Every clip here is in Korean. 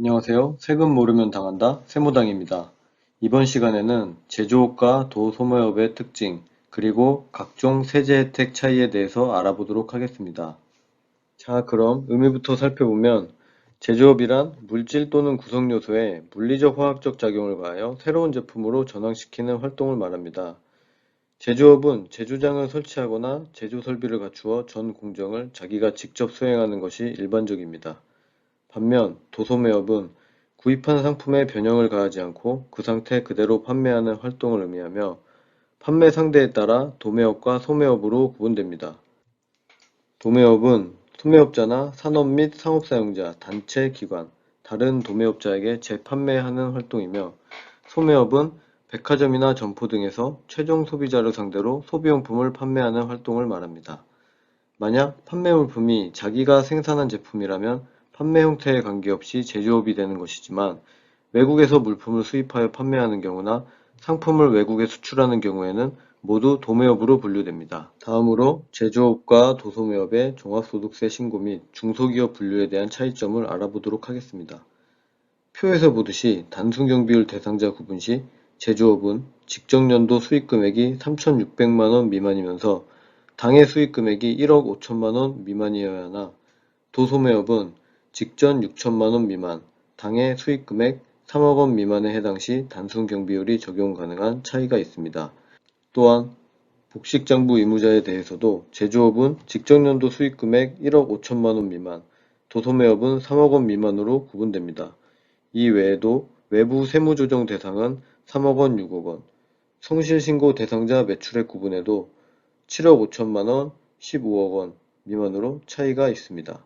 안녕하세요. 세금 모르면 당한다. 세무당입니다. 이번 시간에는 제조업과 도소매업의 특징, 그리고 각종 세제 혜택 차이에 대해서 알아보도록 하겠습니다. 자, 그럼 의미부터 살펴보면 제조업이란 물질 또는 구성 요소에 물리적 화학적 작용을 가하여 새로운 제품으로 전환시키는 활동을 말합니다. 제조업은 제조장을 설치하거나 제조 설비를 갖추어 전 공정을 자기가 직접 수행하는 것이 일반적입니다. 반면 도소매업은 구입한 상품에 변형을 가하지 않고 그 상태 그대로 판매하는 활동을 의미하며 판매 상대에 따라 도매업과 소매업으로 구분됩니다. 도매업은 소매업자나 산업 및 상업 사용자, 단체, 기관, 다른 도매업자에게 재판매하는 활동이며 소매업은 백화점이나 점포 등에서 최종 소비자를 상대로 소비용품을 판매하는 활동을 말합니다. 만약 판매 물품이 자기가 생산한 제품이라면 판매 형태에 관계없이 제조업이 되는 것이지만 외국에서 물품을 수입하여 판매하는 경우나 상품을 외국에 수출하는 경우에는 모두 도매업으로 분류됩니다. 다음으로 제조업과 도소매업의 종합소득세 신고 및 중소기업 분류에 대한 차이점을 알아보도록 하겠습니다. 표에서 보듯이 단순경비율 대상자 구분 시 제조업은 직전년도 수익금액이 3,600만원 미만이면서 당해 수익금액이 1억 5천만원 미만이어야 하나 도소매업은 직전 6천만원 미만, 당해 수익금액 3억원 미만에 해당 시 단순경비율이 적용 가능한 차이가 있습니다. 또한 복식장부 의무자에 대해서도 제조업은 직전년도 수익금액 1억 5천만원 미만, 도소매업은 3억원 미만으로 구분됩니다. 이 외에도 외부 세무조정 대상은 3억원, 6억원, 성실신고 대상자 매출액 구분에도 7억 5천만원, 15억원 미만으로 차이가 있습니다.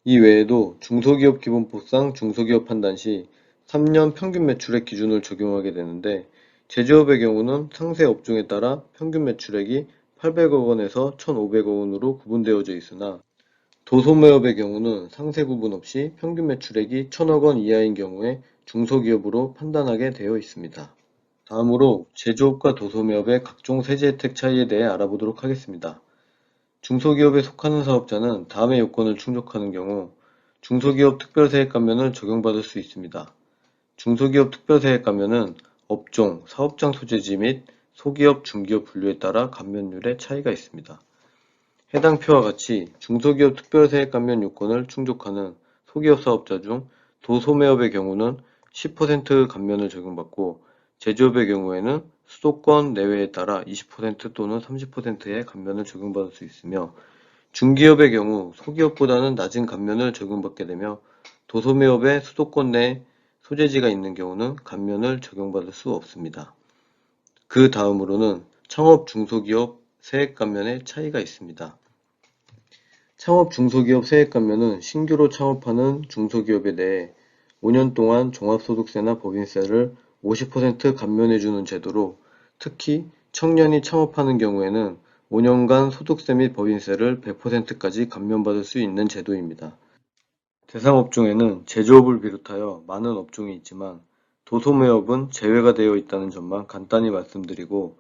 이 외에도 중소기업 기본법상 중소기업 판단 시 3년 평균 매출액 기준을 적용하게 되는데 제조업의 경우는 상세 업종에 따라 평균 매출액이 800억 원에서 1,500억 원으로 구분되어져 있으나 도소매업의 경우는 상세 구분 없이 평균 매출액이 1,000억 원 이하인 경우에 중소기업으로 판단하게 되어 있습니다. 다음으로 제조업과 도소매업의 각종 세제 혜택 차이에 대해 알아보도록 하겠습니다. 중소기업에 속하는 사업자는 다음의 요건을 충족하는 경우 중소기업 특별세액 감면을 적용받을 수 있습니다. 중소기업 특별세액 감면은 업종, 사업장 소재지 및 소기업, 중기업 분류에 따라 감면율의 차이가 있습니다. 해당 표와 같이 중소기업 특별세액 감면 요건을 충족하는 소기업 사업자 중 도소매업의 경우는 10% 감면을 적용받고 제조업의 경우에는 수도권 내외에 따라 20% 또는 30%의 감면을 적용받을 수 있으며 중기업의 경우 소기업보다는 낮은 감면을 적용받게 되며 도소매업의 수도권 내 소재지가 있는 경우는 감면을 적용받을 수 없습니다. 그 다음으로는 창업 중소기업 세액 감면의 차이가 있습니다. 창업 중소기업 세액 감면은 신규로 창업하는 중소기업에 대해 5년 동안 종합소득세나 법인세를 50% 감면해주는 제도로 특히 청년이 창업하는 경우에는 5년간 소득세 및 법인세를 100%까지 감면받을 수 있는 제도입니다. 대상 업종에는 제조업을 비롯하여 많은 업종이 있지만 도소매업은 제외가 되어 있다는 점만 간단히 말씀드리고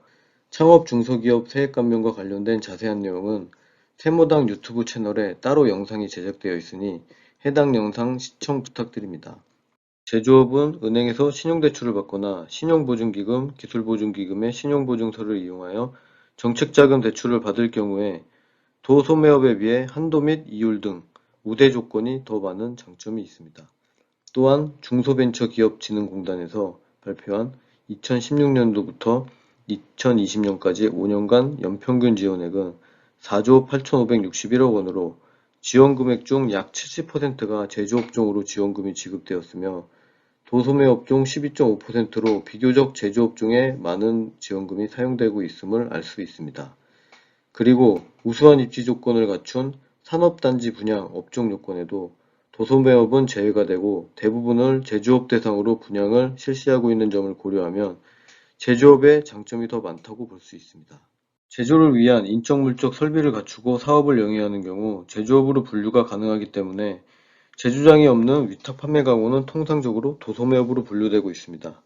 창업 중소기업 세액 감면과 관련된 자세한 내용은 세무당 유튜브 채널에 따로 영상이 제작되어 있으니 해당 영상 시청 부탁드립니다. 제조업은 은행에서 신용대출을 받거나 신용보증기금, 기술보증기금의 신용보증서를 이용하여 정책자금 대출을 받을 경우에 도소매업에 비해 한도 및 이율 등 우대 조건이 더 많은 장점이 있습니다. 또한 중소벤처기업진흥공단에서 발표한 2016년도부터 2020년까지 5년간 연평균 지원액은 4조 8,561억 원으로 지원금액 중 약 70%가 제조업종으로 지원금이 지급되었으며 도소매업종 12.5%로 비교적 제조업종에 많은 지원금이 사용되고 있음을 알 수 있습니다. 그리고 우수한 입지 조건을 갖춘 산업단지 분양 업종 요건에도 도소매업은 제외가 되고 대부분을 제조업 대상으로 분양을 실시하고 있는 점을 고려하면 제조업의 장점이 더 많다고 볼 수 있습니다. 제조를 위한 인적 물적 설비를 갖추고 사업을 영위하는 경우 제조업으로 분류가 가능하기 때문에 제조장이 없는 위탁 판매 가구는 통상적으로 도소매업으로 분류되고 있습니다.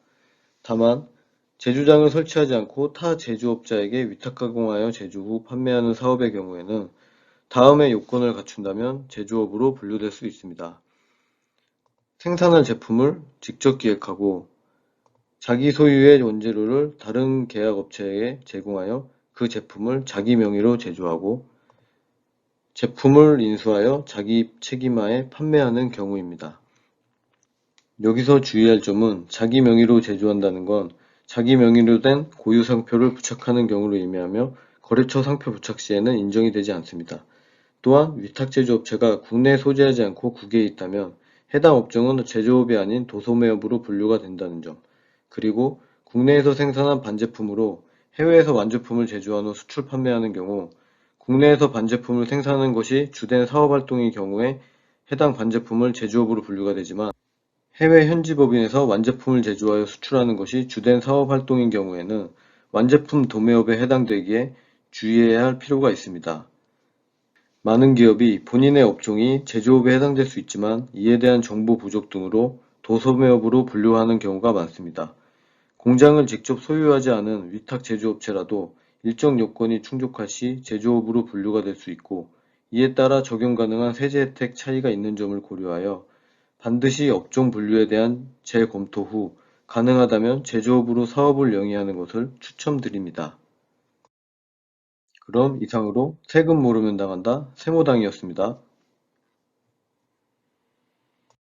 다만 제조장을 설치하지 않고 타 제조업자에게 위탁 가공하여 제조 후 판매하는 사업의 경우에는 다음의 요건을 갖춘다면 제조업으로 분류될 수 있습니다. 생산할 제품을 직접 기획하고 자기 소유의 원재료를 다른 계약업체에 제공하여 그 제품을 자기 명의로 제조하고 제품을 인수하여 자기 책임하에 판매하는 경우입니다. 여기서 주의할 점은 자기 명의로 제조한다는 건 자기 명의로 된 고유 상표를 부착하는 경우를 의미하며 거래처 상표 부착 시에는 인정이 되지 않습니다. 또한 위탁 제조업체가 국내에 소재하지 않고 국외에 있다면 해당 업종은 제조업이 아닌 도소매업으로 분류가 된다는 점, 그리고 국내에서 생산한 반제품으로 해외에서 완제품을 제조한 후 수출 판매하는 경우 국내에서 반제품을 생산하는 것이 주된 사업활동의 경우에 해당 반제품을 제조업으로 분류가 되지만 해외 현지법인에서 완제품을 제조하여 수출하는 것이 주된 사업활동인 경우에는 완제품 도매업에 해당되기에 주의해야 할 필요가 있습니다. 많은 기업이 본인의 업종이 제조업에 해당될 수 있지만 이에 대한 정보 부족 등으로 도소매업으로 분류하는 경우가 많습니다. 공장을 직접 소유하지 않은 위탁 제조업체라도 일정 요건이 충족할 시 제조업으로 분류가 될 수 있고 이에 따라 적용 가능한 세제 혜택 차이가 있는 점을 고려하여 반드시 업종 분류에 대한 재검토 후 가능하다면 제조업으로 사업을 영위하는 것을 추천드립니다. 그럼 이상으로 세금 모르면 당한다 세모당이었습니다.